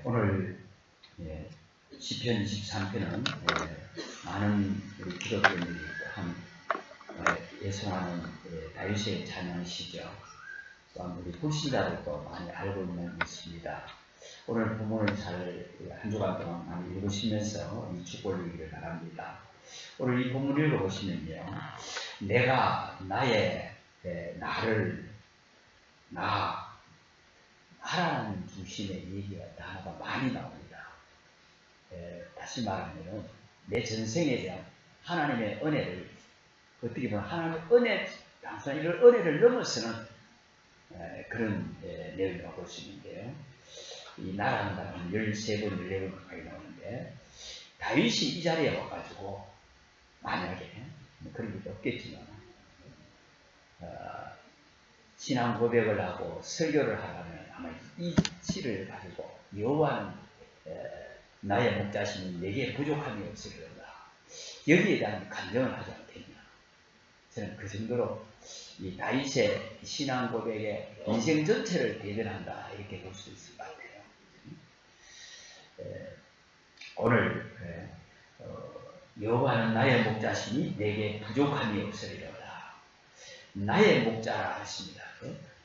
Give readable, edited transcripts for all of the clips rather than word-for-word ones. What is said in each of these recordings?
오늘 시편 23편은 많은 우리 기독교인들이 예송하는 다윗의 찬양시죠. 또한 우리 불신자들도 많이 알고 있는 것입니다. 오늘 본문을 한 주간 동안 많이 읽으시면서 이 축복을 누리기를 바랍니다. 오늘 이 본문을 읽어보시면요, 내가 나를 하라는 중심의 얘기가 단어가 많이 나옵니다. 다시 말하면 내 전생에 대한 하나님의 은혜를, 어떻게 보면 하나님의 은혜, 항상 이런 은혜를 넘어서는 그런 내용이라고 볼 수 있는데요. 이 나라는 단어는 13번, 14번 가까이 나오는데, 다윗이 이 자리에 와가지고 만약에 그런 일도 없겠지만 신앙 고백을 하고 설교를 하려면 아마 이 시를 가지고 여호와는 나의 목자시니 내게 부족함이 없으리로다, 여기에 대한 간증을 하지 않겠냐. 저는 그 정도로 이 다윗의 신앙 고백의 인생 전체를 대변한다, 이렇게 볼 수 있을 것 같아요. 오늘 여호와는 나의 목자시니 내게 부족함이 없으리로다. 나의 목자라 하십니다.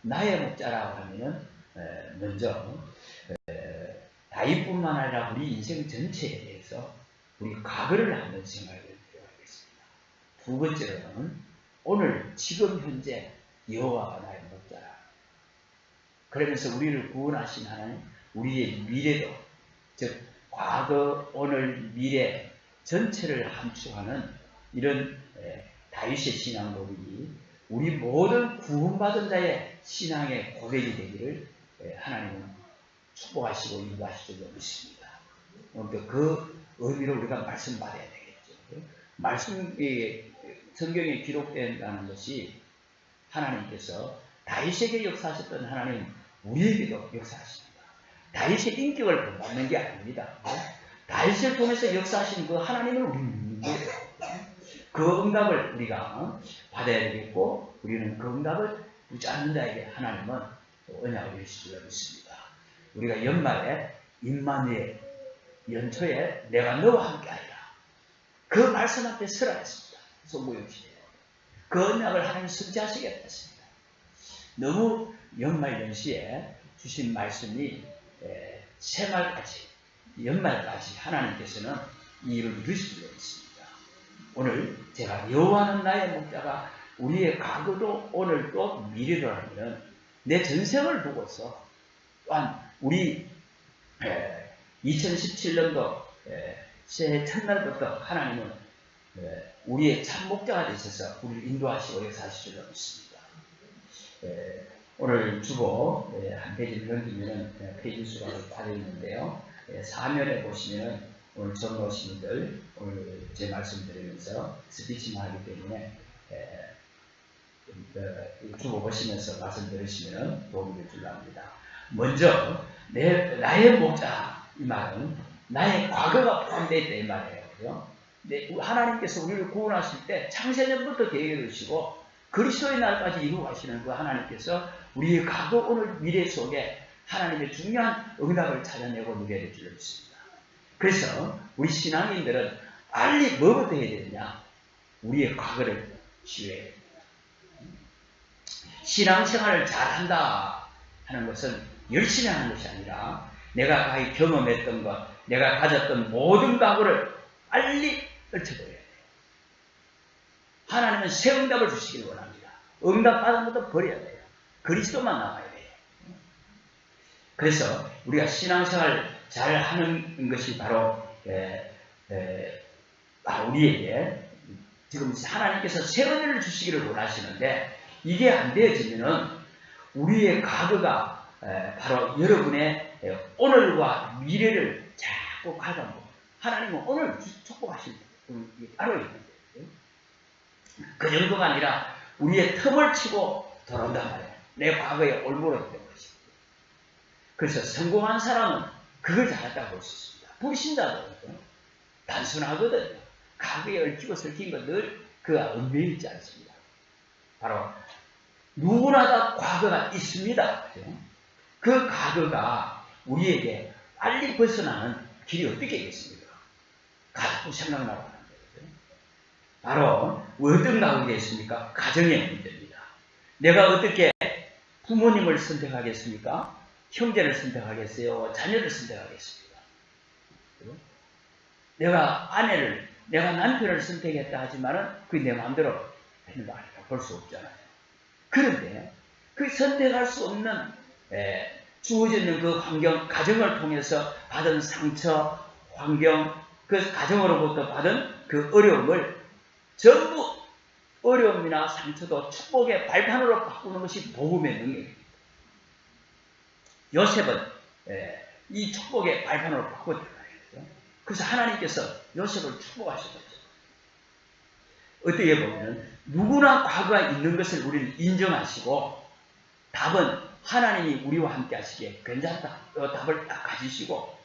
나의 목자라고 하면은 먼저 다윗뿐만 아니라 우리 인생 전체에 대해서 우리 과거를 한번 생각해 볼 필요가 있겠습니다. 두 번째로는 오늘 지금 현재 여호와가 나의 목자라. 그러면서 우리를 구원하신 하나님, 우리의 미래도, 즉 과거, 오늘, 미래 전체를 함축하는 이런 다윗의 신앙 고백이 우리 모든 구원받은 자의 신앙의 고백이 되기를 하나님은 축복하시고 인도하실 줄 믿습니다. 그 의미로 우리가 말씀 받아야 되겠죠. 말씀이 성경에 기록된다는 것이 하나님께서 다윗에게 역사하셨던 하나님, 우리에게도 역사하십니다. 다윗의 인격을 본받는 게 아닙니다. 다윗을 통해서 역사하신 그 하나님을 우리는 믿는 거예요. 그 응답을 우리가 받아야 되겠고, 우리는 그 응답을 붙지 않는 자에게 하나님은 언약을 주실 줄 믿습니다. 우리가 연말에 임마누엘, 연초에 내가 너와 함께 하리라, 그 말씀 앞에 서라 했습니다. 송구역시에요. 그 언약을 하나님 성취하시겠다 했습니다. 너무 연말 연시에 주신 말씀이 새말까지, 연말까지 하나님께서는 이 일을 이루실 줄 믿습니다. 오늘 제가 여호와는 나의 목자가 우리의 과거도 오늘도 미래도라면 내 전생을 보고서, 또한 우리 2017년도 새해 첫날부터 하나님은 우리의 참 목자가 되셔서 우리를 인도하시고 역사하실 줄 믿습니다. 오늘 주보 한 페이지를 넘기면 페이지 수가 빠져 있는데요. 사면에 보시면 오늘 처음 오신 분들, 오늘 제 말씀 드리면서 스피치만 하기 때문에 주보 보시면서 말씀 들으시면 도움이 될 줄 압니다. 먼저 나의 목자, 이 말은 나의 과거가 포함되어 있다, 이 말이에요. 그죠? 하나님께서 우리를 구원하실 때 창세전부터 계획해 두시고 그리스도의 날까지 이루어 가시는 그 하나님께서 우리의 과거, 오늘, 미래 속에 하나님의 중요한 응답을 찾아내고 누려야 될 줄 믿습니다. 그래서 우리 신앙인들은 빨리 뭐부터 해야 되느냐? 우리의 과거를 치유해야 됩니다. 신앙생활을 잘한다 하는 것은 열심히 하는 것이 아니라 내가 경험했던 것, 내가 가졌던 모든 과거를 빨리 떨쳐버려야 돼요. 하나님은 새 응답을 주시길 원합니다. 응답 받은 것도 버려야 돼요. 그리스도만 남아야 돼요. 그래서 우리가 신앙생활 잘 하는 것이 바로 우리에게 지금 하나님께서 새 은혜를 주시기를 원하시는데, 이게 안 되어지면은 우리의 과거가 바로 여러분의 오늘과 미래를 자꾸 가다보고, 하나님은 오늘 축복하실 게 따로 있는데, 그 정도가 아니라 우리의 틈을 치고 돌아온단 말이에요. 내 과거에 올무렸던 것이. 그래서 성공한 사람은 그걸 잘했다고 볼 수 있습니다. 불신자도 단순하거든요. 과거에 얽히고 설킨 것 늘 그가 얽매여 있지 않습니다. 바로 누구나 다 과거가 있습니다. 그 과거가 우리에게 빨리 벗어나는 길이 어떻게 있겠습니까? 가족도 생각나고 하는 거예요. 바로 어떤 가족이겠습니까? 가정의 문제입니다. 내가 어떻게 부모님을 선택하겠습니까? 형제를 선택하겠어요? 자녀를 선택하겠습니까? 내가 내가 남편을 선택했다 하지만은 그게 내 마음대로 되는 거 아니라 볼 수 없잖아요. 그런데 그 선택할 수 없는 주어지는 그 환경, 가정을 통해서 받은 상처, 환경, 그 가정으로부터 받은 그 어려움을 전부 어려움이나 상처도 축복의 발판으로 바꾸는 것이 복음의 능력입니다. 요셉은 이 축복의 발판으로 바꿨단 말이에요. 그래서 하나님께서 요셉을 축복하셨어요. 어떻게 보면 누구나 과거가 있는 것을 우리는 인정하시고 답은 하나님이 우리와 함께 하시기에 괜찮다. 답을 딱 가지시고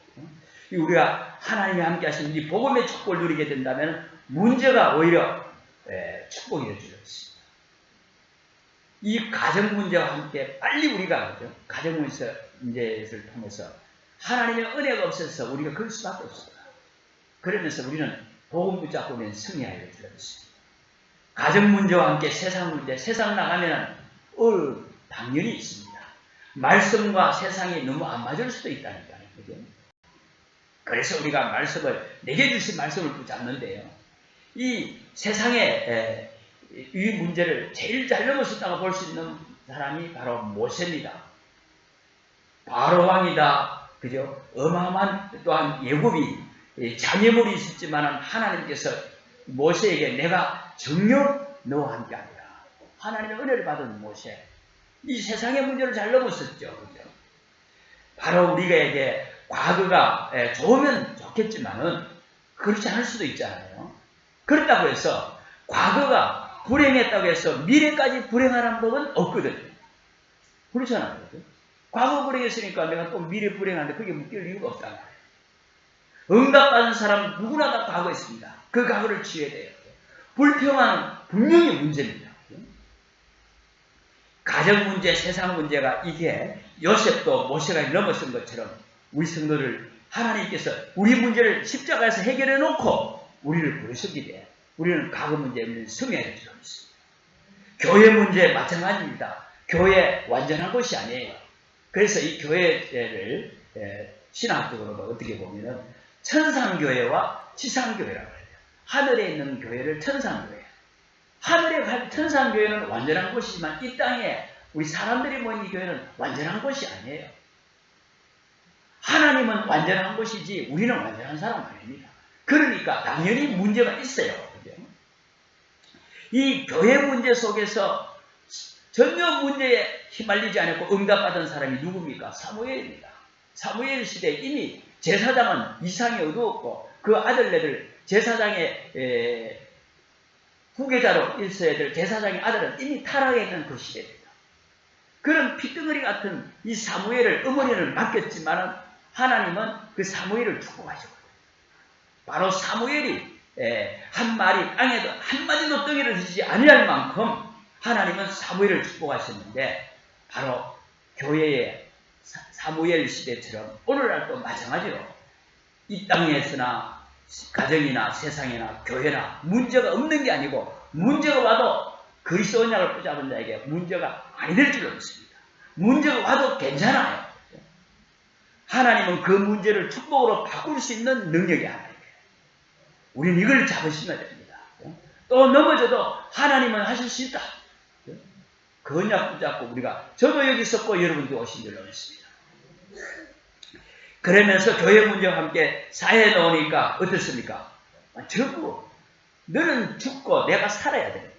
우리가 하나님이 함께 하시는 이 복음의 축복을 누리게 된다면 문제가 오히려 축복이 되어주고 있습니다. 이 가정 문제와 함께 빨리 우리가 가정 문제를 통해서 하나님의 은혜가 없어서 우리가 그럴 수밖에 없습니다. 그러면서 우리는 복음 붙잡고 있는 승리하여 주었습니다. 가정 문제와 함께 세상 문제, 세상 나가면 당연히 있습니다. 말씀과 세상이 너무 안 맞을 수도 있다니까요. 그래서 우리가 내게 주신 말씀을 붙잡는데요. 이 세상의 이 문제를 제일 잘 넘어섰다고 볼 수 있는 사람이 바로 모세입니다. 바로 왕이다. 그죠? 어마어마한 또한 예굽이 장애물이 있었지만 하나님께서 모세에게 내가 정녕 너와 함께 하리라. 하나님의 은혜를 받은 모세. 이 세상의 문제를 잘 넘었었죠. 그죠? 바로 우리에게 과거가 좋으면 좋겠지만은 그렇지 않을 수도 있잖아요. 그렇다고 해서 과거가 불행했다고 해서 미래까지 불행하는 법은 없거든요. 그렇잖아요. 그죠? 과거 불행했으니까 내가 또 미래 불행한데 그게 묶일 이유가 없단 말이에요. 응답받은 사람 누구나 다 과거 있습니다. 그 과거를 지어야 돼요. 불평하는 분명히 문제입니다. 가정 문제, 세상 문제가 이게 요셉도 모세가 넘어선 것처럼 우리 성도를 하나님께서 우리 문제를 십자가에서 해결해 놓고 우리를 부르셨기에 우리는 과거 문제에 승리할 필요가 있습니다. 교회 문제 마찬가지입니다. 교회 완전한 것이 아니에요. 그래서 이 교회를 신학적으로 어떻게 보면은 천상교회와 지상교회라고 해요. 하늘에 있는 교회를 천상교회. 하늘에 천상교회는 완전한 곳이지만 이 땅에 우리 사람들이 모인 이 교회는 완전한 곳이 아니에요. 하나님은 완전한 곳이지 우리는 완전한 사람 아닙니다. 그러니까 당연히 문제가 있어요. 그죠? 이 교회 문제 속에서 전혀 문제에 휘말리지 않았고 응답받은 사람이 누굽니까? 사무엘입니다. 사무엘 시대에 이미 제사장은 이상이 어두웠고 그 아들네들 제사장의 후계자로 있어야 될 제사장의 아들은 이미 타락해 있는 그 시대입니다. 그런 피덩어리 같은 이 사무엘을 어머니를 맡겼지만 하나님은 그 사무엘을 축복하셨거든요. 바로 사무엘이 한 마리 땅에도 한 마디도 덩이를 드시지 아니할 만큼 하나님은 사무엘을 축복하셨는데 바로 교회의 사무엘 시대처럼 오늘날도 마찬가지로 이 땅에서나 가정이나 세상이나 교회나 문제가 없는 게 아니고 문제가 와도 그리스도 언약을 붙잡은 자에게 문제가 아니 될 줄로 믿습니다. 문제가 와도 괜찮아요. 하나님은 그 문제를 축복으로 바꿀 수 있는 능력이 하나님이에요. 우리는 이걸 잡으시면 됩니다. 또 넘어져도 하나님은 하실 수 있다. 그 언약 붙잡고 우리가 저도 여기 있었고 여러분도 오신 줄로 믿습니다. 그러면서 교회 문제와 함께 사회에 나오니까 어떻습니까? 전부 너는 죽고 내가 살아야 됩니다.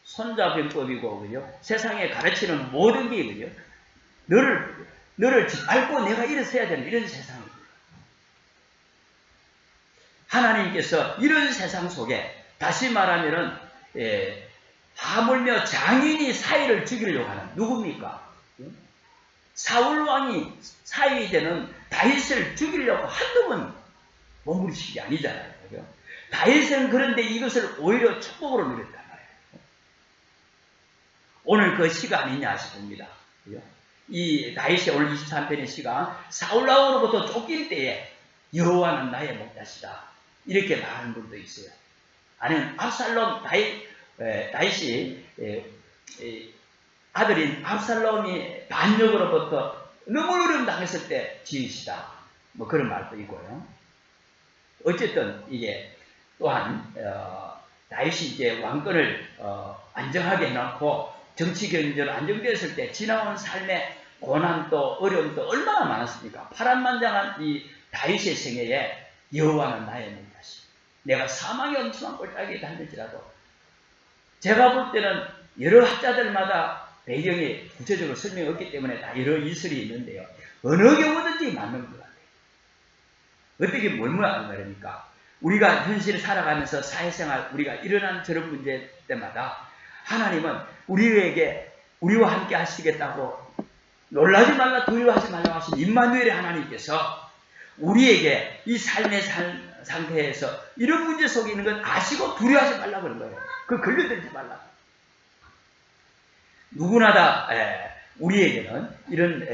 손자병법이고 그죠? 세상에 가르치는 모든 게 그죠? 너를 짓밟고 내가 일어서야 되는 이런 세상입니다. 하나님께서 이런 세상 속에 다시 말하면은 하물며 장인이 사위를 죽이려고 하는 누굽니까? 사울 왕이 사위 되는 다윗을 죽이려고 한두 번 머무르신 게 아니잖아요. 그죠? 다윗은 그런데 이것을 오히려 축복으로 누렸단 말이에요. 오늘 그 시가 아니냐 싶습니다. 그죠? 이 다윗의 오늘 23편의 시가 사울왕으로부터 쫓길 때에 여호와는 나의 목자시다 이렇게 말하는 분도 있어요. 아니면 압살롬 다윗이 아들인 압살롬이 반역으로부터 너무 어려움 당했을 때 지으시다 뭐 그런 말도 있고요. 어쨌든 이게 또한 다윗이 이제 왕권을 안정하게 해놓고 정치 경제로 안정되었을 때 지나온 삶의 고난도 어려움도 얼마나 많았습니까? 파란만장한 이 다윗의 생애에 여호와는 나의 목자시. 내가 사망의 엄청난 꼴딱이에 달릴지라도 제가 볼 때는 여러 학자들마다 배경이 구체적으로 설명이 없기 때문에 다 여러 이설이 있는데요. 어느 경우든지 맞는 것 같아요. 어떻게 뭘 말하는 말입니까? 우리가 현실을 살아가면서 사회생활 우리가 일어난 저런 문제 때마다 하나님은 우리에게 우리와 함께 하시겠다고 놀라지 말라 두려워하지 말라고 하신 임마누엘의 하나님께서 우리에게 이 삶의 상태에서 이런 문제 속에 있는 걸 아시고 두려워하지 말라고 그런 거예요. 그 걸려들지 말라. 누구나 다 우리에게는 이런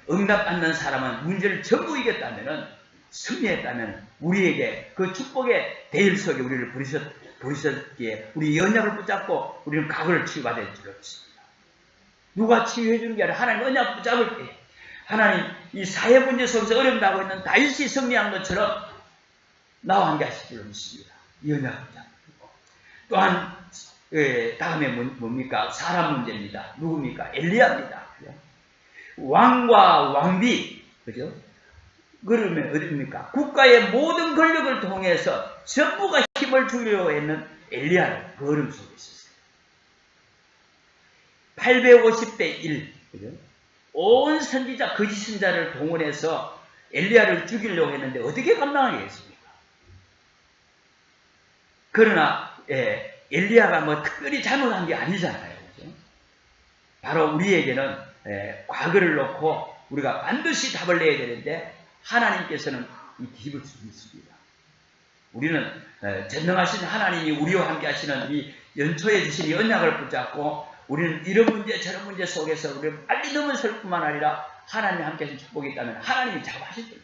응답받는 사람은 문제를 전부 이겼다면은 승리했다면 우리에게 그 축복의 대일 속에 우리를 부르셨기에 우리 언약을 붙잡고 우리는 각오를 치유받을 줄 없습니다. 누가 치유해 주는 게 아니라 하나님 언약 붙잡을 때 하나님 이 사회 문제 속에서 어렵다고 있는 다윗이 승리한 것처럼 나와 함께 하실 줄 믿습니다. 이 언약을 붙잡고 또한 다음에 뭡니까? 사람 문제입니다. 누굽니까? 엘리야입니다. 왕과 왕비 그죠? 그러면 어디입니까? 국가의 모든 권력을 통해서 전부가 힘을 주려고 했는 엘리야를 그 어려움 속에 있었어요. 850대 1 그죠? 온 선지자 거짓 선자를 동원해서 엘리야를 죽이려고 했는데 어떻게 감당하겠습니까? 그러나 엘리야가 뭐 특별히 잘못한 게 아니잖아요. 그죠? 바로 우리에게는 과거를 놓고 우리가 반드시 답을 내야 되는데 하나님께서는 이 팁을 주십니다. 우리는 전능하신 하나님이 우리와 함께 하시는 이 연초에 주신 이 언약을 붙잡고 우리는 이런 문제 저런 문제 속에서 우리를 빨리 넘어설 뿐만 아니라 하나님이 함께 하신 축복이 있다면 하나님이 잡아하실 거예요.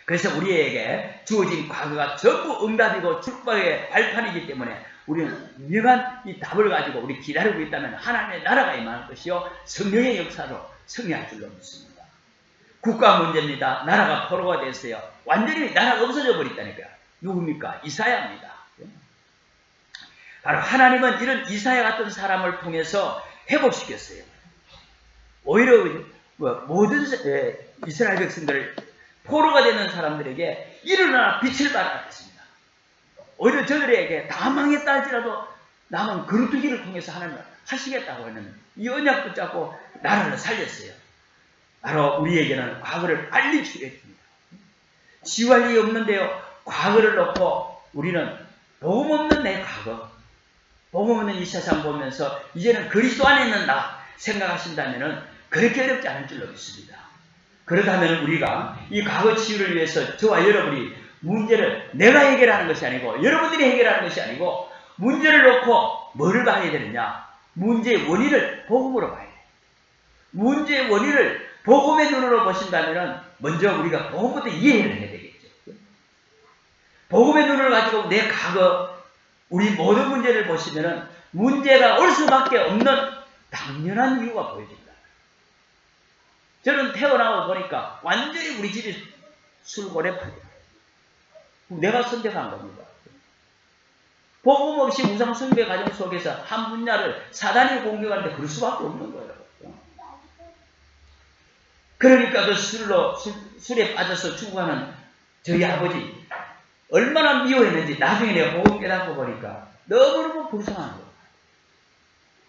그래서 우리에게 주어진 과거가 전부 응답이고 축복의 발판이기 때문에 우리는 명한 이 답을 가지고 우리 기다리고 있다면 하나님의 나라가 임할 것이요 성령의 역사로 승리할 줄로 믿습니다. 국가 문제입니다. 나라가 포로가 됐어요. 완전히 나라가 없어져 버렸다니까요. 누굽니까? 이사야입니다. 바로 하나님은 이런 이사야 같은 사람을 통해서 회복시켰어요. 오히려 모든 이스라엘 백성들을 포로가 되는 사람들에게 일어나 빛을 발하라 했습니다. 오히려 저들에게 다 망했다 할지라도 남은 거루두기를 통해서 하나님을 하시겠다고 하는 이 언약 붙잡고 나라를 살렸어요. 바로 우리에게는 과거를 빨리 치유해줍니다. 치유할 일이 없는데요. 과거를 놓고 우리는 복음 없는 내 과거, 복음 없는 이 세상 보면서 이제는 그리스도 안에 있는 나 생각하신다면 그렇게 어렵지 않을 줄로 믿습니다. 그렇다면 우리가 이 과거 치유를 위해서 저와 여러분이 문제를 내가 해결하는 것이 아니고 여러분들이 해결하는 것이 아니고 문제를 놓고 뭐를 봐야 되느냐? 문제의 원인을 복음으로 봐야 돼요. 문제의 원인을 복음의 눈으로 보신다면 먼저 우리가 복음부터 이해를 해야 되겠죠. 복음의 눈을 가지고 내 과거 우리 모든 문제를 보시면 문제가 올 수밖에 없는 당연한 이유가 보여집니다. 저는 태어나고 보니까 완전히 우리 집이 술고래 파예요. 내가 선택한 겁니다. 복음 없이 우상숭배 과정 속에서 한 분야를 사단이 공격하는데 그럴 수밖에 없는 거예요. 그러니까 그 술에 빠져서 죽어가는 저희 아버지 얼마나 미워했는지 나중에 내가 복음 깨닫고 보니까 너무너무 불쌍한 거예요.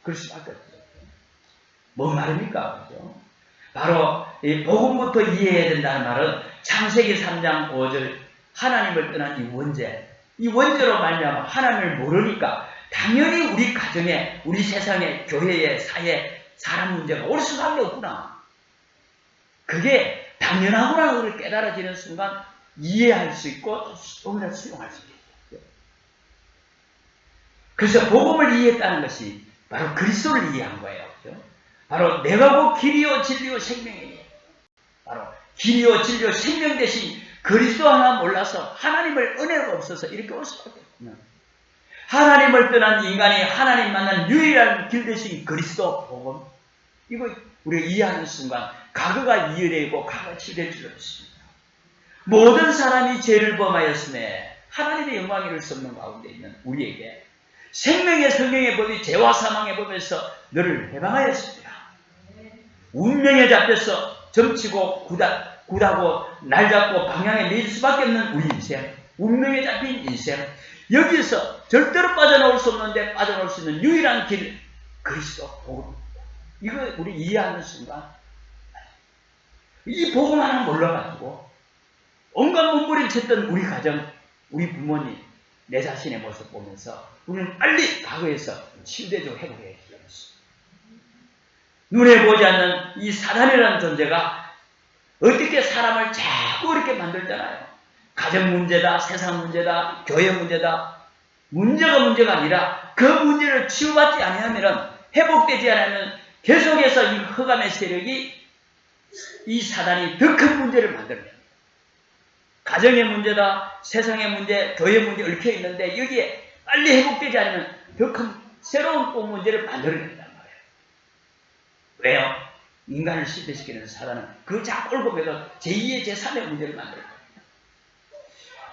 그럴 수밖에 없어요. 뭐 말입니까? 그죠? 바로 이 복음부터 이해해야 된다는 말은 창세기 3장 5절 하나님을 떠난 이 원죄, 이 원죄로 말미암아 하나님을 모르니까 당연히 우리 가정에, 우리 세상에, 교회에, 사회에 사람 문제가 올 수밖에 없구나. 그게 당연하구나 를 깨달아지는 순간 이해할 수 있고 오히려 수용할 수 있겠죠. 그래서 복음을 이해했다는 것이 바로 그리스도를 이해한 거예요. 그죠? 바로 내가 곧 길이요 진리요 생명이니, 바로 길이요 진리요 생명 대신 그리스도 하나 몰라서 하나님을 은혜가 없어서 이렇게 올 수밖에 없구나. 하나님을 떠난 인간이 하나님 만난 유일한 길 대신 그리스도 복음, 이거 우리가 이해하는 순간 과거가 이해되고 과거가 치유될 줄 알았습니다. 모든 사람이 죄를 범하였음에 하나님의 영광을 이룰 수 없는 가운데 있는 우리에게 생명의 성령의 법이 죄와 사망의 법에서 너를 해방하였습니다. 운명에 잡혀서 점치고 굿하고 날 잡고 방향에 매일 수밖에 없는 우리 인생, 운명에 잡힌 인생, 여기서 절대로 빠져나올 수 없는데 빠져나올 수 있는 유일한 길, 그리스도 복음입니다. 이거 우리 이해하는 순간 이 복음 하나 몰라가지고 온갖 몸부림을 쳤던 우리 가정, 우리 부모님, 내 자신의 모습 보면서 우리는 빨리 과거에서 치유되고 회복해야 되겠습니다. 눈에 보지 않는 이 사단이라는 존재가 어떻게 사람을 자꾸 그렇게 만들잖아요. 가정 문제다, 세상 문제다, 교회 문제다. 문제가 아니라 그 문제를 치유받지 않으면, 회복되지 않으면 계속해서 이 흑암의 세력이, 이 사단이 더 큰 문제를 만듭니다. 가정의 문제다, 세상의 문제, 교회 문제 얽혀 있는데 여기에 빨리 회복되지 않으면 더 큰 새로운 또 문제를 만들어낸단 말이에요. 왜요? 인간을 실패시키는 사단은 그 자꾸 옳고 그래서 제2의 제3의 문제를 만들 거예요.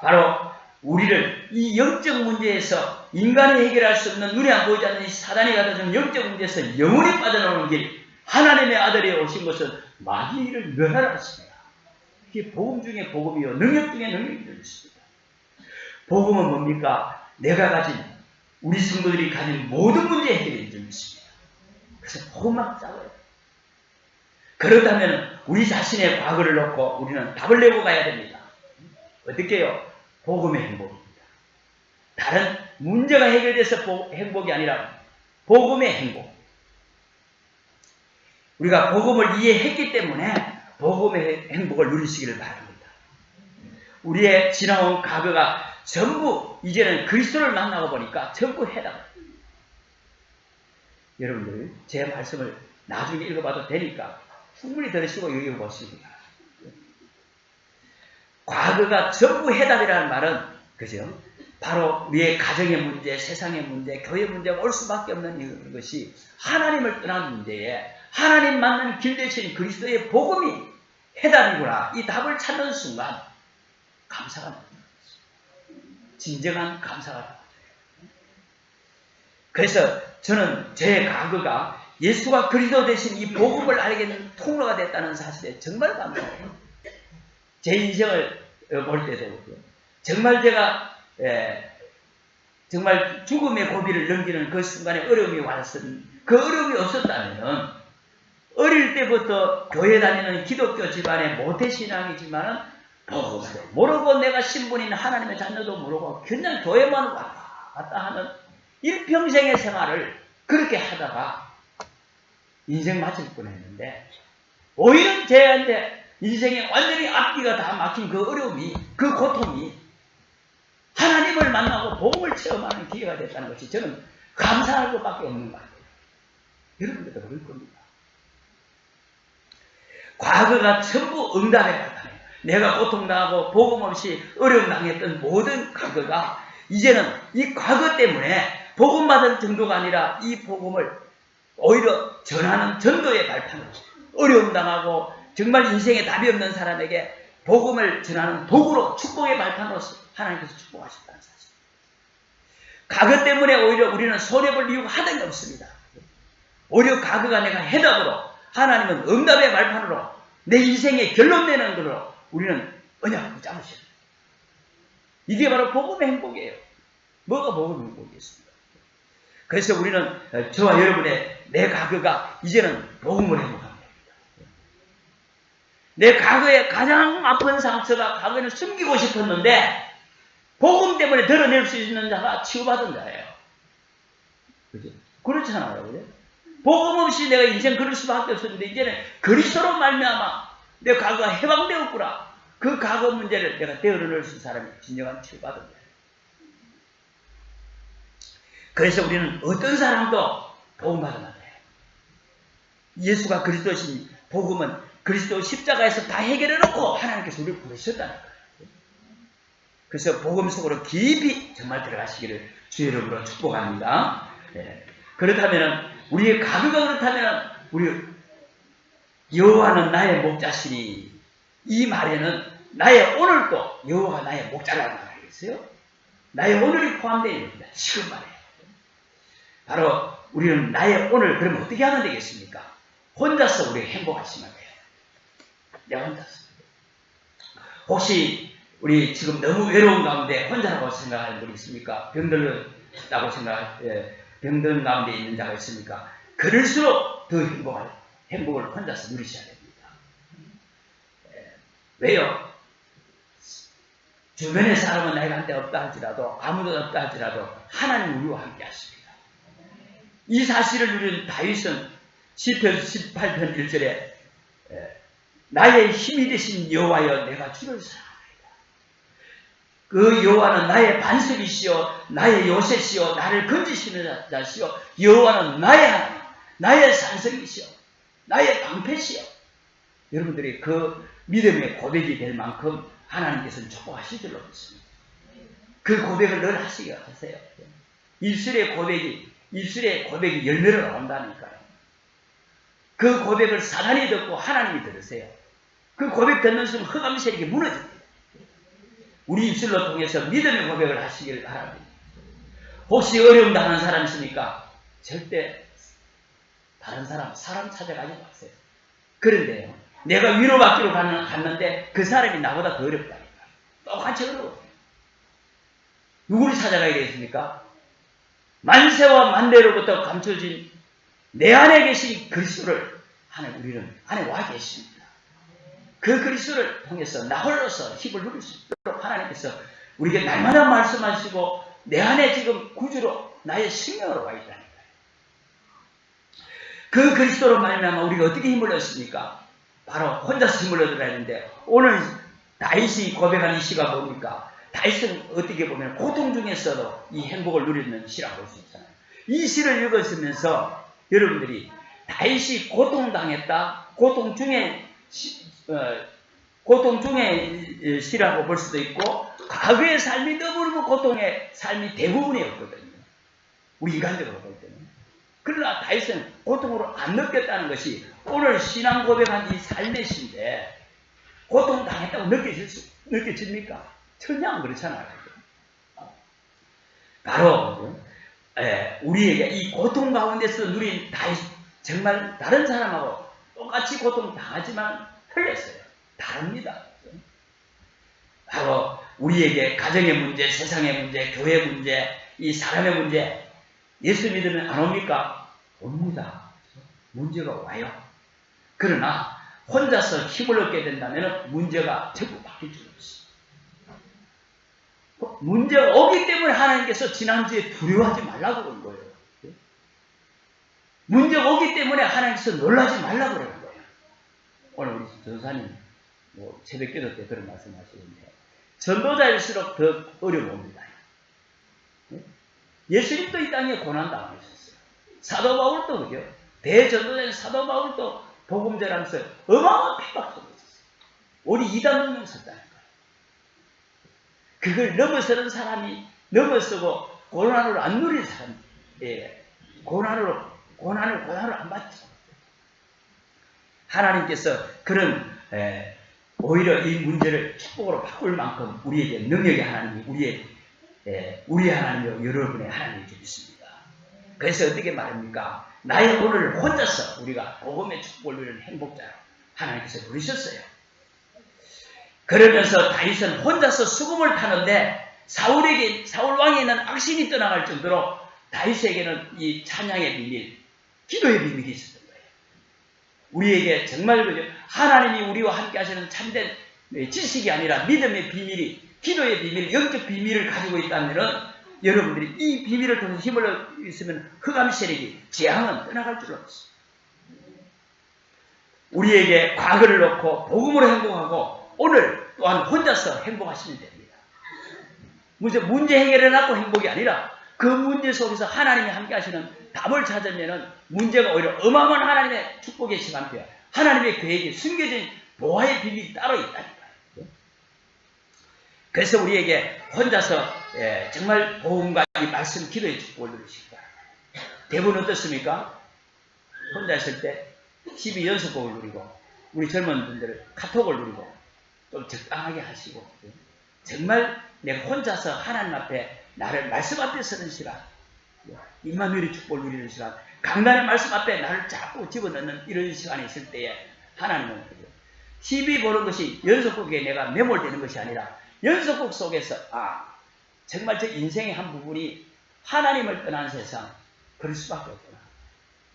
바로 우리를 이 영적 문제에서 인간이 해결할 수 없는, 눈에 안 보이지 않는 이 사단이 갖다 준 영적 문제에서 영원히 빠져나오는 길, 하나님의 아들이 오신 것은 마귀를 멸하라 했습니다. 이게 복음 중에 복음이요, 능력 중에 능력이 되었습니다. 복음은 뭡니까? 내가 가진, 우리 성도들이 가진 모든 문제 해결이 되었습니다. 그래서 복음만 싸워요. 그렇다면 우리 자신의 과거를 놓고 우리는 답을 내고 가야 됩니다. 어떻게 해요? 복음의 행복입니다. 다른 문제가 해결돼서 행복이 아니라 복음의 행복. 우리가 복음을 이해했기 때문에 복음의 행복을 누리시기를 바랍니다. 우리의 지나온 과거가 전부 이제는 그리스도를 만나고 보니까 전부 해당. 여러분들 제 말씀을 나중에 읽어봐도 되니까 충분히 들으시고 읽어보십니다. 과거가 전부 해답이라는 말은, 그죠? 바로 우리의 가정의 문제, 세상의 문제, 교회 문제가 올 수밖에 없는 이것이 하나님을 떠난 문제에 하나님 만나는 길 대신 그리스도의 복음이 해답이구나. 이 답을 찾는 순간 감사가 나옵니다. 진정한 감사가 나옵니다. 그래서 저는 제 과거가 예수가 그리스도 대신 이 복음을 알게 된 통로가 됐다는 사실에 정말 감사해요. 제 인생을 볼 때도 정말 제가 정말 죽음의 고비를 넘기는 그 순간에 어려움이 왔었는, 그 어려움이 없었다면 어릴 때부터 교회 다니는 기독교 집안의 모태신앙이지만은 복음도 모르고 내가 신분인 하나님의 자녀도 모르고 그냥 교회만 왔다 갔다 하는 일평생의 생활을 그렇게 하다가 인생 마칠 뻔했는데, 오히려 제한테 인생에 완전히 앞뒤가 다 막힌 그 어려움이, 그 고통이 하나님을 만나고 복음을 체험하는 기회가 됐다는 것이 저는 감사할 것밖에 없는 것 같아요. 여러분들도 그럴 겁니다. 과거가 전부 응답의 바탕이에요. 내가 고통당하고 복음 없이 어려움 당했던 모든 과거가 이제는 이 과거 때문에 복음 받을 정도가 아니라 이 복음을 오히려 전하는 전도의 발판으로, 어려움 당하고 정말 인생에 답이 없는 사람에게 복음을 전하는 도구로, 축복의 발판으로서 하나님께서 축복하셨다는 사실. 과거 때문에 오히려 우리는 손해볼 이유가 하나도 없습니다. 오히려 과거가 내가 해답으로, 하나님은 응답의 발판으로, 내 인생의 결론 내는 것으로 우리는 언약을 잡으셔요. 이게 바로 복음의 행복이에요. 뭐가 복음의 행복이겠습니까? 그래서 우리는 저와 여러분의 내 과거가 이제는 복음을 행복합니다. 내 과거의 가장 아픈 상처가 과거에는 숨기고 싶었는데 복음 때문에 드러낼 수 있는 자가 치유받은 자예요. 그죠? 그렇잖아요. 그죠? 복음 없이 내가 인생 그럴 수밖에 없었는데 이제는 그리스도로 말미암아 내 과거가 해방되었구나. 그 과거 문제를 내가 떼어낼 수 있는 사람이 진정한 치유받은 자예요. 그래서 우리는 어떤 사람도 복음받으면 돼요. 예수가 그리스도신 복음은 그리스도 십자가에서 다 해결해 놓고 하나님께서 우리를 부르셨다는 거예요. 그래서 복음 속으로 깊이 정말 들어가시기를 주의 이름으로 축복합니다. 네. 그렇다면 우리의 가교가 그렇다면 우리 여호와는 나의 목자시니 이 말에는 나의 오늘도 여호와가 나의 목자라는 말 알겠어요? 나의 오늘이 포함되어 있습니다. 지금 말에 바로 우리는 나의 오늘 그러면 어떻게 하면 되겠습니까? 혼자서 우리 행복하시면 돼요. 내가 혼자서. 혹시 우리 지금 너무 외로운 가운데 혼자라고 생각하는 분이 있습니까? 병들었다고 병든 가운데 있는 자가 있습니까? 그럴수록 더 행복을 혼자서 누리셔야 됩니다. 왜요? 주변의 사람은 나에게 한데 없다 할지라도 아무도 없다 할지라도 하나님 우리와 함께 하십니다. 이 사실을 누린 다윗은 시편 18편 1절에 나의 힘이 되신 여호와여 내가 주를 사랑하나이다. 그 여호와는 나의 반석이시여 나의 요새시여 나를 건지시는 자시여 여호와는 나의 하나님 나의 산성이시여 나의 방패시여. 여러분들이 그 믿음의 고백이 될 만큼 하나님께서는 축복하실 줄로 믿습니다. 그 고백을 늘 하시기 하세요. 입술의 고백이 열매로 나온다니까요. 그 고백을 사단이 듣고 하나님이 들으세요. 그 고백 듣는 순간 흑암 세력이 무너집니다. 우리 입술로 통해서 믿음의 고백을 하시길 바랍니다. 혹시 어려움 당하는 사람 있습니까? 절대 다른 사람 찾아가지 마세요. 그런데요, 내가 위로받기로 갔는데 그 사람이 나보다 더 어렵다니까. 똑같이 어려워요. 누구를 찾아가야 되겠습니까? 만세와 만대로부터 감춰진 내 안에 계신 그리스도를 하나님 우리는 안에 와 계십니다. 그 그리스도를 통해서 나 홀로서 힘을 누릴 수 있도록 하나님께서 우리에게 날마다 말씀하시고 내 안에 지금 구주로 나의 생명으로 와 있다니까요. 그 그리스도로 말미암아 우리가 어떻게 힘을 얻습니까? 바로 혼자서 힘을 얻으라 했는데 오늘 다윗이 고백한 이 시가 뭡니까? 다윗은 어떻게 보면 고통 중에서도 이 행복을 누리는 시라고 볼 수 있잖아요. 이 시를 읽으시면서 여러분들이 다윗이 고통당했다, 고통 중에 시라고 볼 수도 있고 과거의 삶이 너무너무 고통의 삶이 대부분이었거든요. 우리 인간적으로 볼 때는. 그러나 다윗은 고통으로 안 느꼈다는 것이 오늘 신앙 고백한 이 삶의 시인데 고통당했다고 느껴집니까? 전혀 안 그렇잖아요. 바로 우리에게 이 고통 가운데서 누린 다윗 정말 다른 사람하고 똑같이 고통당하지만 틀렸어요. 다릅니다. 바로 우리에게 가정의 문제, 세상의 문제, 교회 문제, 이 사람의 문제 예수 믿으면 안 옵니까? 옵니다. 문제가 와요. 그러나 혼자서 힘을 얻게 된다면 문제가 전부 바뀔 줄 없어요. 문제가 오기 때문에 하나님께서 지난주에 두려워하지 말라고 그런 거예요. 문제가 오기 때문에 하나님께서 놀라지 말라고 그러는 거예요. 오늘 우리 전사님 새벽기도 때 그런 말씀하시는데 전도자일수록 더 어려웁니다. 예수님도 이 땅에 고난당하셨어요. 사도 바울도 그죠? 대전도자인 사도 바울도 복음 전하면서 어마어마한 핍박 속에 있었어요. 우리 2단 능력 섰다니까요. 그걸 넘어서는 사람이 넘어서고 고난으로 안 누린 사람, 고난을 안 받죠. 하나님께서 그런 오히려 이 문제를 축복으로 바꿀 만큼 우리에게 능력의 하나님이 우리의 하나님이요 여러분의 하나님이 있습니다. 그래서 어떻게 말합니까? 나의 오늘을 혼자서 우리가 복음의 축복을 누리는 행복자로 하나님께서 부르셨어요. 그러면서 다윗은 혼자서 수금을 타는데 사울 왕에 있는 악신이 떠나갈 정도로 다윗에게는 이 찬양의 비밀, 기도의 비밀이 있었던 거예요. 우리에게 정말 하나님이 우리와 함께 하시는 참된 지식이 아니라 믿음의 비밀이, 기도의 비밀, 영적 비밀을 가지고 있다면 여러분들이 이 비밀을 통해서 힘을 있으면 흑암 세력이 재앙은 떠나갈 줄 없어요. 우리에게 과거를 놓고 복음으로 행복하고 오늘 또한 혼자서 행복하시면 됩니다. 문제 해결해 놨고 행복이 아니라 그 문제 속에서 하나님이 함께 하시는 답을 찾으면은 문제가 오히려 어마어마한 하나님의 축복의 시간표야. 하나님의 계획이 숨겨진 보화의 비밀이 따로 있다니까요. 그래서 우리에게 혼자서 정말 복음과 이 말씀 기도의 축복을 누리시기 바랍니다. 대부분 어떻습니까? 혼자 있을 때 12연속곡을 누리고 우리 젊은 분들은 카톡을 누리고 좀 적당하게 하시고 정말 내가 혼자서 하나님 앞에 나를 말씀 앞에 서는 시간, 임마누엘의 축복을 누리는 시간, 강단의 말씀 앞에 나를 자꾸 집어넣는 이런 시간이 있을 때에 하나님은 TV 보는 것이 연속곡에 내가 매몰되는 것이 아니라 연속곡 속에서 정말 저 인생의 한 부분이 하나님을 떠난 세상 그럴 수밖에 없구나.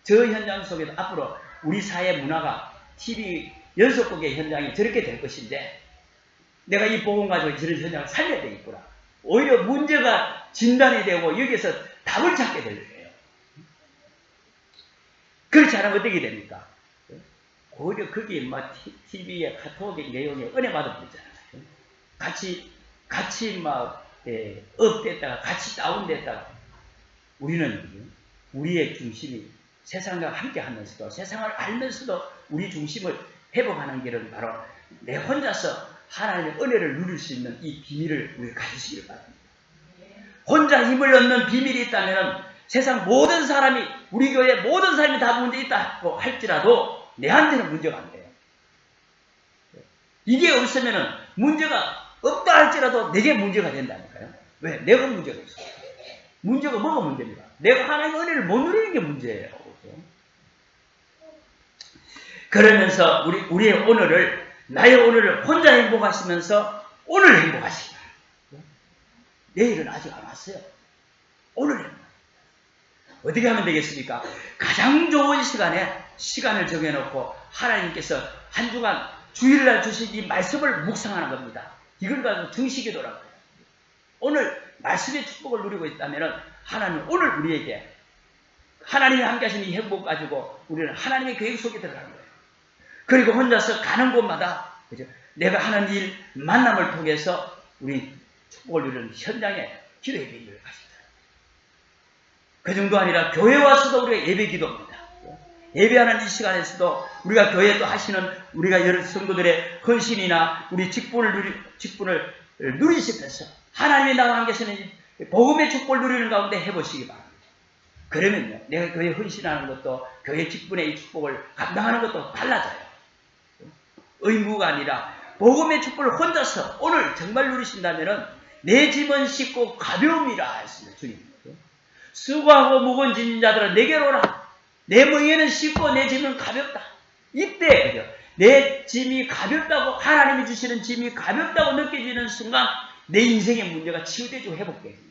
저 현장 속에도 앞으로 우리 사회 문화가 TV 연속곡의 현장이 저렇게 될 것인데 내가 이 복음 가지고 저런 현장을 살려야 되겠구나. 오히려 문제가 진단이 되고 여기서 답을 찾게 될 거예요. 그렇지 않으면 어떻게 됩니까? 오히려 거기에 막 TV에 카톡의 내용에 은혜 받아버리잖아요. 같이 막 업됐다가 같이 다운됐다가 우리는 우리의 중심이 세상과 함께 하면서도 세상을 알면서도 우리 중심을 회복하는 길은 바로 내 혼자서 하나님의 은혜를 누릴 수 있는 이 비밀을 우리가 가지시길 바랍니다. 혼자 힘을 얻는 비밀이 있다면 세상 모든 사람이 우리 교회 모든 사람이 다 문제 있다고 할지라도 내한테는 문제가 안 돼요. 이게 없으면 문제가 없다 할지라도 내게 문제가 된다니까요. 왜? 내가 문제가 있어요. 문제가 뭐가 문제입니까? 내가 하나님의 은혜를 못 누리는 게 문제예요. 그러면서 우리의 오늘을 나의 오늘을 혼자 행복하시면서 오늘 행복하시기 바랍니다. 내일은 아직 안 왔어요. 오늘 행복. 어떻게 하면 되겠습니까? 가장 좋은 시간에 시간을 정해놓고 하나님께서 한 주간 주일날 주신 이 말씀을 묵상하는 겁니다. 이걸 가지고 정식기도라고 해요. 오늘 말씀의 축복을 누리고 있다면 하나님 오늘 우리에게 하나님이 함께 하신 이 행복 가지고 우리는 하나님의 계획 속에 들어가는 거예요. 그리고 혼자서 가는 곳마다 그죠? 내가 하는 일 만남을 통해서 우리 축복을 누리는 현장에 기도의 비밀을 가진다. 그 정도 아니라 교회 와서도 우리가 예배 기도입니다. 예배하는 이 시간에서도 우리가 교회에 또 하시는 우리가 여러 성도들의 헌신이나 우리 직분을 누리시면서 하나님이 나와 함께 하시는 복음의 축복을 누리는 가운데 해보시기 바랍니다. 그러면요, 내가 교회에 헌신하는 것도 교회 직분의 이 축복을 감당하는 것도 달라져요. 의무가 아니라 복음의 축복을 혼자서 오늘 정말 누리신다면 내 짐은 쉽고 가벼움이라 했습니다. 주님. 수고하고 무거운 짐진 자들은 내게로 오라. 내 멍에는 쉽고 내 짐은 가볍다. 이때 그죠? 내 짐이 가볍다고 하나님이 주시는 짐이 가볍다고 느껴지는 순간 내 인생의 문제가 치유되고 회복됩니다.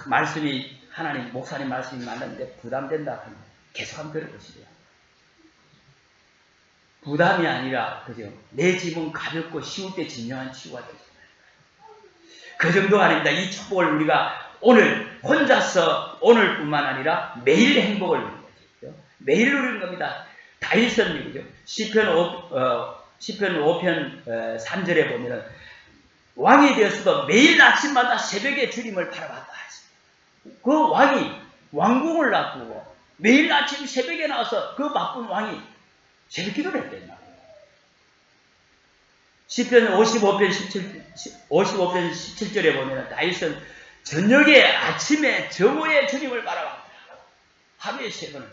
말씀이 하나님 목사님 말씀이 맞는데 부담된다 하면 계속 한번 들어보시죠. 부담이 아니라 그죠? 내 짐은 가볍고 쉬울 때 진정한 치유가 되잖아요. 그 정도가 아닙니다. 이 축복을 우리가 오늘 혼자서 오늘뿐만 아니라 매일 행복을 누리는 거죠. 매일 누리는 겁니다. 다윗은 그죠? 시편 5편 3절에 보면은 왕이 되었어도 매일 아침마다 새벽에 주님을 바라봤다 했습니다. 그 왕이 왕궁을 놔두고 매일 아침 새벽에 나와서 그 바쁜 왕이 새벽 기도를 했대요. 시편 55편 17절에 보면 다윗은 저녁에 아침에 정오에 주님을 바라봤다. 하루에 3번을.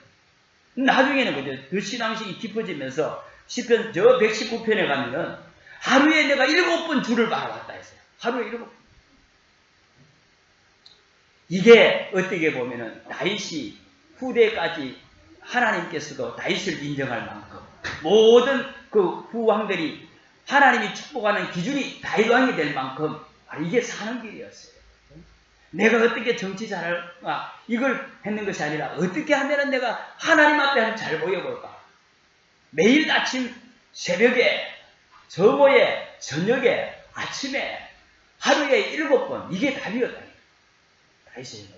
나중에는 그죠? 그 신앙식이 깊어지면서 시편 저 119편에 가면은 하루에 내가 7번 주를 바라봤다 했어요. 하루에 7번. 이게 어떻게 보면은 다윗이 후대까지 하나님께서도 다윗을 인정할 만큼 모든 그 후왕들이 하나님이 축복하는 기준이 다윗 왕이 될 만큼 이게 사는 길이었어요. 내가 어떻게 정치 잘할까 이걸 했는 것이 아니라 어떻게 하면 내가 하나님 앞에 잘 보여볼까. 매일 아침 새벽에 정오에 저녁에 아침에 하루에 7번 이게 답이었다. 다윗이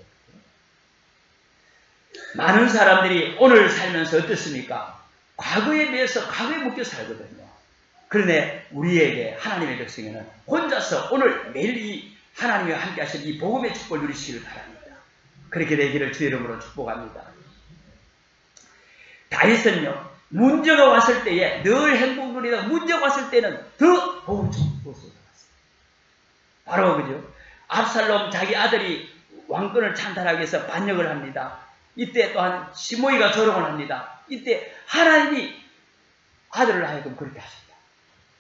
많은 사람들이 오늘 살면서 어떻습니까? 과거에 비해서 과거에 묶여 살거든요. 그런데 우리에게 하나님의 백성에는 혼자서 오늘 매일 이 하나님이 함께 하신 이 복음의 축복을 누리시기를 바랍니다. 그렇게 되기를 주의 이름으로 축복합니다. 다윗은요, 문제가 왔을 때에 늘 행복 누리다가 문제가 왔을 때는 더 복음 축복을 받았어요. 바로 그죠? 압살롬 자기 아들이 왕권을 찬탈하기 위해서 반역을 합니다. 이때 또한 시므이가 조롱을 합니다. 이때 하나님이 아들을 하여금 그렇게 하셨다.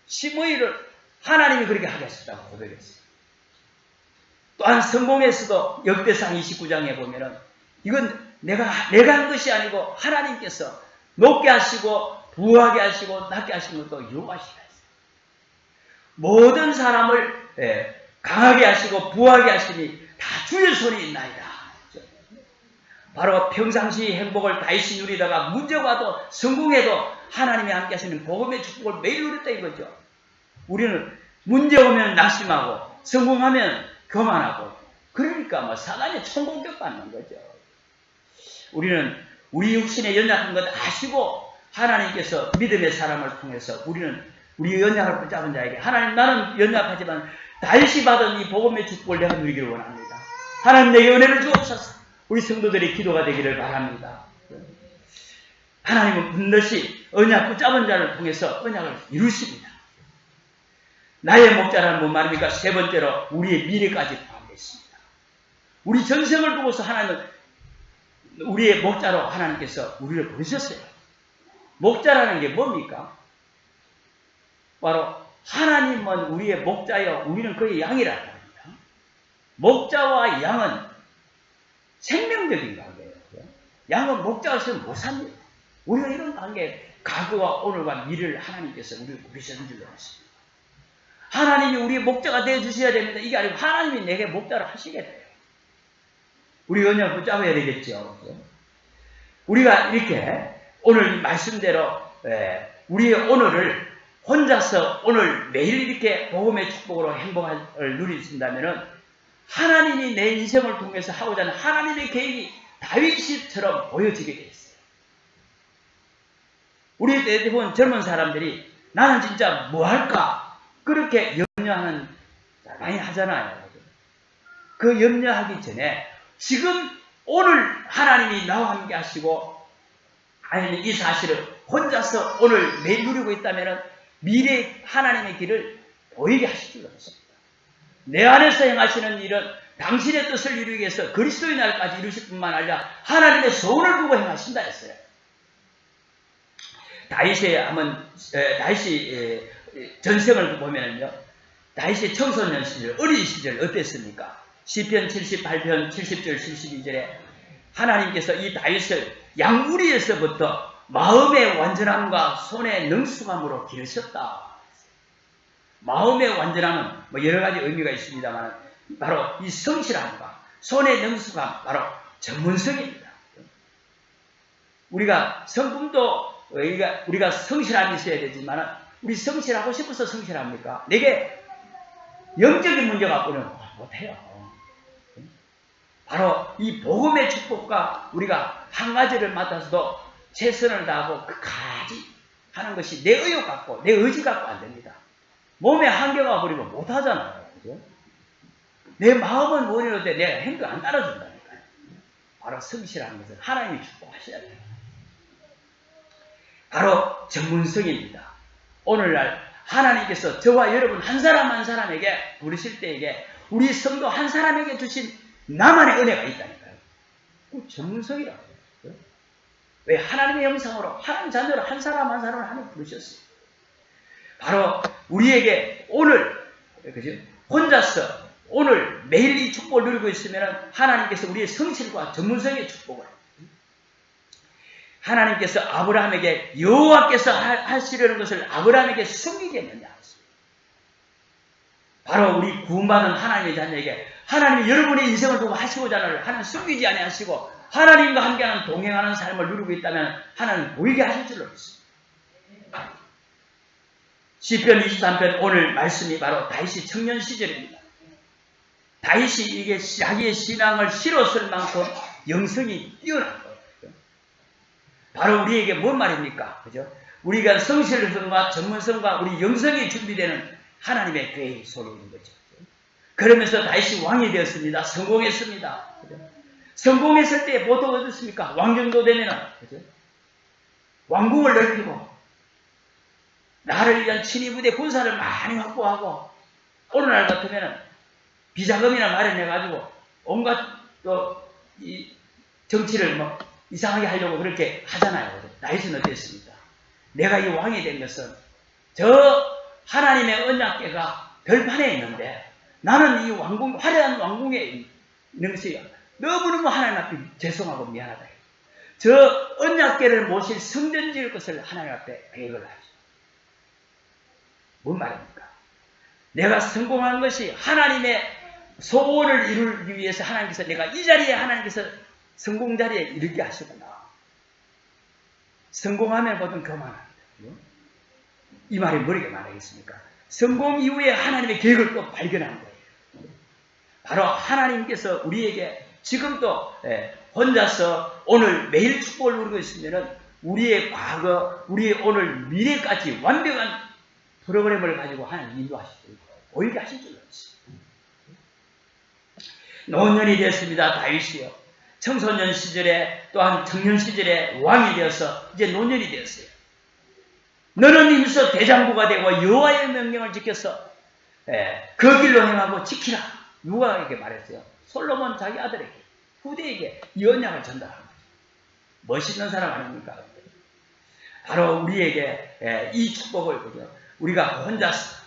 시므이를 하나님이 그렇게 하게 하셨다고 고백했어요. 또한 성공에서도 역대상 29장에 보면은 이건 내가 한 것이 아니고 하나님께서 높게 하시고 부하게 하시고 낮게 하시는 것도 여호와시다 했어요. 모든 사람을 강하게 하시고 부하게 하시니 다 주의 손이 있나이다. 바로 평상시 행복을 다윗이 누리다가 문제가 와도 성공해도 하나님이 함께 하시는 복음의 축복을 매일 누렸다 이거죠. 우리는 문제 오면 낙심하고 성공하면 교만하고 그러니까 뭐 사단의 총공격 받는 거죠. 우리는 우리 육신의 연약한 것 아시고 하나님께서 믿음의 사람을 통해서 우리는 우리 연약을 붙잡은 자에게 하나님 나는 연약하지만 다윗이 받은 이 복음의 축복을 내가 누리기를 원합니다. 하나님 내게 은혜를 주옵소서. 우리 성도들의 기도가 되기를 바랍니다. 하나님은 반드시 언약 붙잡은 자를 통해서 언약을 이루십니다. 나의 목자라는 뭔 말입니까? 세 번째로 우리의 미래까지 포함되어 있습니다. 우리 전생을 두고서 하나님은 우리의 목자로 하나님께서 우리를 부르셨어요. 목자라는 게 뭡니까? 바로 하나님은 우리의 목자여 우리는 그의 양이라고 합니다. 목자와 양은 생명적인 관계예요. 양은 목자가 없으면 못 삽니다. 우리가 이런 관계, 과거와 오늘과 미래를 하나님께서 우리를 부르셨는 줄로 믿습니다. 하나님이 우리의 목자가 되어주셔야 됩니다. 이게 아니고 하나님이 내게 목자를 하시게 돼요. 우리 언약 붙잡아야 되겠죠. 우리가 이렇게 오늘 이 말씀대로 우리의 오늘을 혼자서 오늘 매일 이렇게 복음의 축복으로 행복을 누리신다면 하나님이 내 인생을 통해서 하고자 하는 하나님의 계획이 다윗처럼 보여지게 되어 있어요. 우리 대부분 젊은 사람들이 나는 진짜 뭐 할까? 그렇게 염려하는 많이 하잖아요. 그 염려하기 전에 지금 오늘 하나님이 나와 함께 하시고 아니면 이 사실을 혼자서 오늘 매일 누리고 있다면 미래 하나님의 길을 보이게 하실 줄 알았습니다. 내 안에서 행하시는 일은 당신의 뜻을 이루기 위해서 그리스도의 날까지 이루실 뿐만 아니라 하나님의 소원을 두고 행하신다 했어요. 다윗이 전생을 보면요, 다윗의 청소년 시절, 어린 시절 어땠습니까? 시편 78편 70절 72절에 하나님께서 이 다윗을 양우리에서부터 마음의 완전함과 손의 능수감으로 기르셨다. 마음의 완전함은 뭐 여러 가지 의미가 있습니다만 바로 이 성실함과 손의 능수감, 바로 전문성입니다. 우리가 성품도 우리가 성실함이 있어야 되지만 우리 성실하고 싶어서 성실합니까? 내게 영적인 문제 갖고는 못해요. 바로 이 복음의 축복과 우리가 한 가지를 맡아서도 최선을 다하고 끝까지 하는 것이 내 의욕 갖고 내 의지 갖고 안 됩니다. 몸에 한계가 버리면 못하잖아요. 그죠? 내 마음은 원이로되 내 행동 안 따라준다니까요. 바로 성실한 것은 하나님이 축복하셔야 돼요. 바로 전문성입니다. 오늘날 하나님께서 저와 여러분 한 사람 한 사람에게 부르실 때에게 우리 성도 한 사람에게 주신 나만의 은혜가 있다니까요. 그 전문성이라고 해요. 왜? 하나님의 형상으로 하나님 자녀로 한 사람 한 사람을 하나님 부르셨어요. 바로 우리에게 오늘 그죠? 혼자서 오늘 매일 이 축복을 누리고 있으면 하나님께서 우리의 성실과 전문성의 축복을 하나님께서 아브라함에게 여호와께서 하시려는 것을 아브라함에게 숨기겠느냐. 바로 우리 구원받은 하나님의 자녀에게 하나님이 여러분의 인생을 두고 하시고자 하는 숨기지 아니하시고 하나님과 함께하는 동행하는 삶을 누리고 있다면 하나님 보이게 하실 줄로 믿습니다. 시편 23편 오늘 말씀이 바로 다윗이 청년 시절입니다. 다윗이 이게 자기의 신앙을 실었을 만큼 영성이 뛰어난 거예요. 바로 우리에게 뭔 말입니까? 그죠? 우리가 성실성과 전문성과 우리 영성이 준비되는 하나님의 계획 속에 있는 거죠. 그러면서 다윗이 왕이 되었습니다. 성공했습니다. 성공했을 때 보통 어떻습니까? 왕 정도 되면은 왕궁을 넓히고 나를 위한 친위부대 군사를 많이 확보하고 오늘날 같으면 비자금이나 마련해가지고 온갖 이 정치를 뭐 이상하게 하려고 그렇게 하잖아요. 다윗은 어땠습니까? 내가 이 왕이 된 것은 저 하나님의 언약궤가 들판에 있는데 나는 이 왕궁, 화려한 왕궁에 있는 것이 너무너무 하나님 앞에 죄송하고 미안하다. 저 언약궤를 모실 성전 지을 것을 하나님 앞에 계획을 하죠. 뭔 말입니까? 내가 성공한 것이 하나님의 소원을 이루기 위해서 하나님께서 내가 이 자리에 하나님께서 성공 자리에 이르게 하셨구나. 성공하면 보통 교만합니다. 이 말이 뭐라고 말하겠습니까? 성공 이후에 하나님의 계획을 또 발견한 거예요. 바로 하나님께서 우리에게 지금도 혼자서 오늘 매일 축복을 누리고 있으면 우리의 과거, 우리의 오늘, 미래까지 완벽한 프로그램을 가지고 하나님 인도하시고 보이게 하실 줄 알았어요. 노년이 됐습니다. 다윗이요. 청소년 시절에 또한 청년 시절에 왕이 되어서 이제 노년이 되었어요. 너는 임서 대장부가 되고 여호와의 명령을 지켜서 그 길로 행하고 지키라. 누가에게 말했어요? 솔로몬 자기 아들에게, 후대에게 이 언약을 전달한 거죠. 멋있는 사람 아닙니까? 바로 우리에게 이 축복을 우리가 혼자서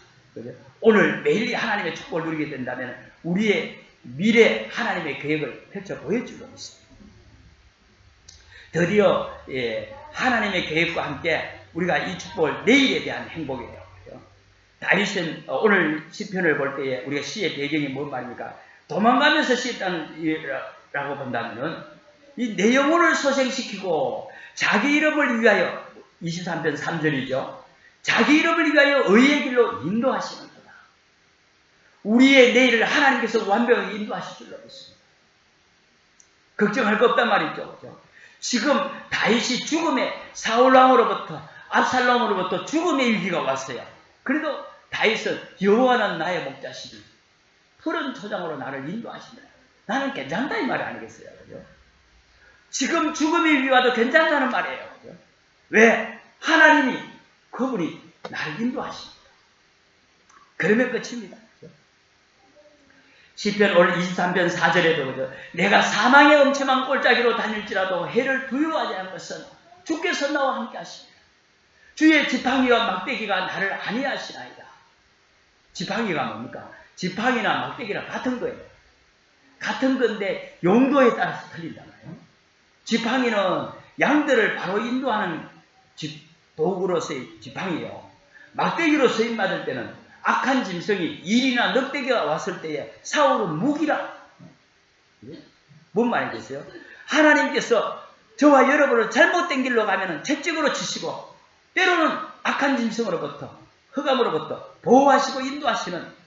오늘 매일 하나님의 축복을 누리게 된다면 우리의 미래 하나님의 계획을 펼쳐 보여주고 있습니다. 드디어 하나님의 계획과 함께 우리가 이 축복을 내일에 대한 행복이에요. 다윗은 오늘 시편을 볼 때에 우리가 시의 배경이 뭔 말입니까? 도망가면서 시했다라고 본다면은 이 내 영혼을 소생시키고 자기 이름을 위하여 23편 3절이죠. 자기 이름을 위하여 의의 길로 인도하시는 거다. 우리의 내일을 하나님께서 완벽하게 인도하실 줄로 믿습니다. 걱정할 거 없단 말이죠. 그렇죠? 지금 다윗이 죽음의 사울왕으로부터 압살롬으로부터 죽음의 일기가 왔어요. 그래도 다윗은 여호와는 나의 목자시니 푸른 초장으로 나를 인도하신다. 나는 괜찮다 이 말이 아니겠어요? 그렇죠? 지금 죽음의 위기 와도 괜찮다는 말이에요. 그렇죠? 왜? 하나님이 그분이 나를 인도하십니다. 그러면 끝입니다. 그렇죠? 시편 오늘 23편 4절에도 그렇죠? 내가 사망의 엄청난 꼴짜기로 다닐지라도 해를 두려워하지 않을 것은 주께서 나와 함께 하십니다. 주의 지팡이와 막대기가 나를 안위하시나이다. 지팡이가 뭡니까? 지팡이나 막대기랑 같은 거예요. 같은 건데 용도에 따라서 틀린잖아요. 지팡이는 양들을 바로 인도하는 도구로서의 지팡이요. 막대기로 쓰임받을 때는 악한 짐승이 일이나 늑대기가 왔을 때에 사울은 무기라. 뭔 말이겠어요? 하나님께서 저와 여러분을 잘못된 길로 가면 채찍으로 치시고 때로는 악한 짐승으로부터 흑암으로부터 보호하시고 인도하시는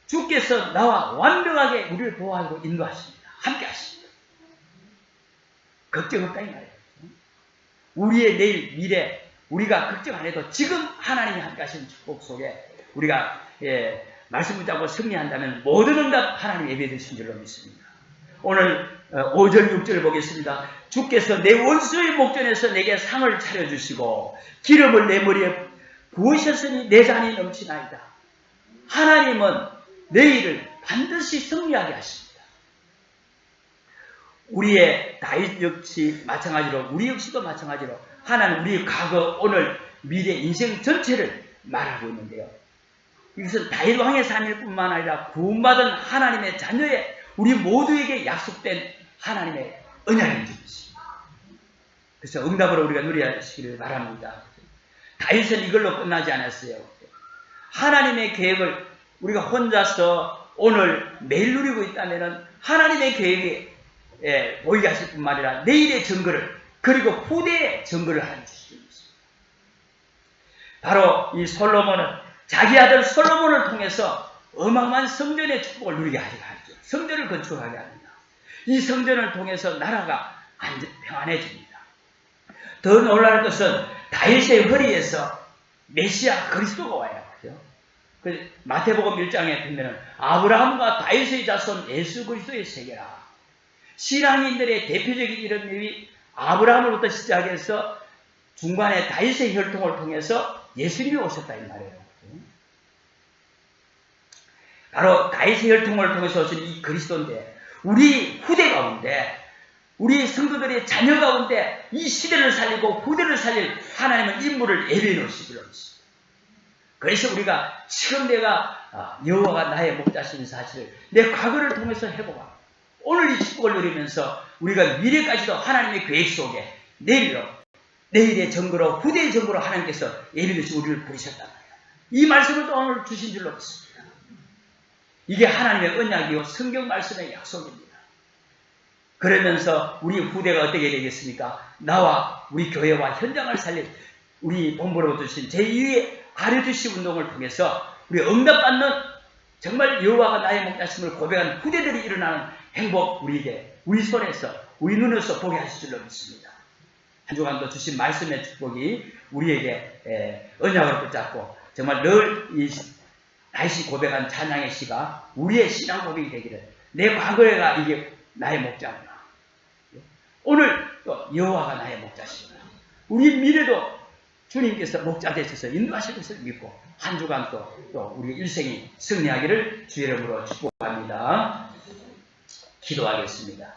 주께서 나와 완벽하게 우리를 보호하고 인도하십니다. 함께 하십니다. 걱정 없다 이 말이에요. 우리의 내일 미래 우리가 걱정 안 해도 지금 하나님이 함께 하시는 축복 속에 우리가 말씀 붙잡고 승리한다면 모든 응답 하나님 예배되신 줄로 믿습니다. 오늘 5절 6절을 보겠습니다. 주께서 내 원수의 목전에서 내게 상을 차려주시고 기름을 내 머리에 부으셨으니 내 잔이 넘치나이다. 하나님은 내일을 반드시 승리하게 하십니다. 우리의 다윗 역시 마찬가지로 우리 역시도 마찬가지로 하나님 우리의 과거 오늘 미래 인생 전체를 말하고 있는데요. 이것은 다윗 왕의 삶일 뿐만 아니라 구원받은 하나님의 자녀의 우리 모두에게 약속된 하나님의 언약인 줄 믿습니다. 그래서 응답으로 우리가 누리시기를 바랍니다. 다윗은 이걸로 끝나지 않았어요. 하나님의 계획을 우리가 혼자서 오늘 매일 누리고 있다면 하나님의 계획에 보이게 하실 뿐만 아니라 내일의 증거를 그리고 후대의 증거를 하는 주시기 있습니다. 바로 이 솔로몬은 자기 아들 솔로몬을 통해서 어마어마한 성전의 축복을 누리게 하죠. 성전을 건축하게 합니다. 이 성전을 통해서 나라가 평안해집니다. 더 놀랄 것은 다윗의 허리에서 메시아 그리스도가 와요. 그렇죠? 그 마태복음 1장에 보면은 아브라함과 다윗의 자손 예수 그리스도의 세계라. 신앙인들의 대표적인 이름이 아브라함으로부터 시작해서 중간에 다윗의 혈통을 통해서 예수님이 오셨다 이 말이에요. 바로 다윗의 혈통을 통해서 오신 이 그리스도인데 우리 후대 가운데 우리 성도들의 자녀 가운데 이 시대를 살리고 후대를 살릴 하나님의 인물을 예비해 놓으시기로 했습니다. 그래서 우리가 지금 내가 여호와가 나의 목자신 사실을 내 과거를 통해서 해보고 오늘 이 축복을 누리면서 우리가 미래까지도 하나님의 계획 속에 내일의 정거로 후대의 정거로 하나님께서 예비해 주시고 우리를 부르셨단 말이에요. 이 말씀을 또 오늘 주신 줄로 믿습니다. 이게 하나님의 언약이요 성경 말씀의 약속입니다. 그러면서 우리 후대가 어떻게 되겠습니까? 나와 우리 교회와 현장을 살릴 우리 본부로 주신 제2의 아뢰주시 운동을 통해서 우리 응답받는 정말 여호와가 나의 목자심을 고백한 후대들이 일어나는 행복 우리에게 우리 손에서 우리 눈에서 보게 하실 줄로 믿습니다. 한 주간도 주신 말씀의 축복이 우리에게 언약을 붙잡고 정말 늘 이 다시 고백한 찬양의 시가 우리의 신앙 고백이 되기를 내 과거가 이게 나의 목자구나. 오늘 또 여호와가 나의 목자시구나. 우리 미래도 주님께서 목자 되셔서 인도하실 것을 믿고 한 주간 또 우리 일생이 승리하기를 주의 이름으로 축복합니다. 기도하겠습니다.